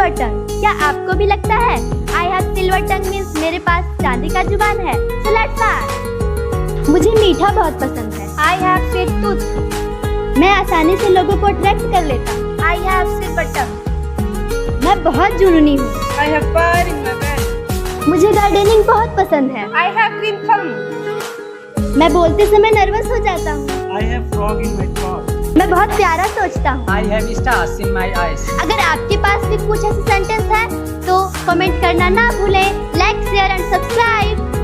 Silver टंग। क्या आपको भी लगता है I have silver tongue means मेरे पास चांदी का जुबान है? So let's start। मुझे मीठा बहुत पसंद है। I have sweet tooth. मैं आसानी से लोगों को अट्रैक्ट कर लेता हूँ। आई हैव सिल्वर टंग। मैं बहुत जुनूनी हूँ। I have fire in my bed. मुझे गार्डनिंग बहुत पसंद है। I have green thumb. मैं बोलते समय नर्वस हो जाता हूँ। I have frog in my throat. मैं बहुत प्यारा सोचता हूँ। I have stars in my eyes. अगर आपके पास भी कुछ ऐसे सेंटेंस है तो कमेंट करना ना भूलें। Like, share and subscribe.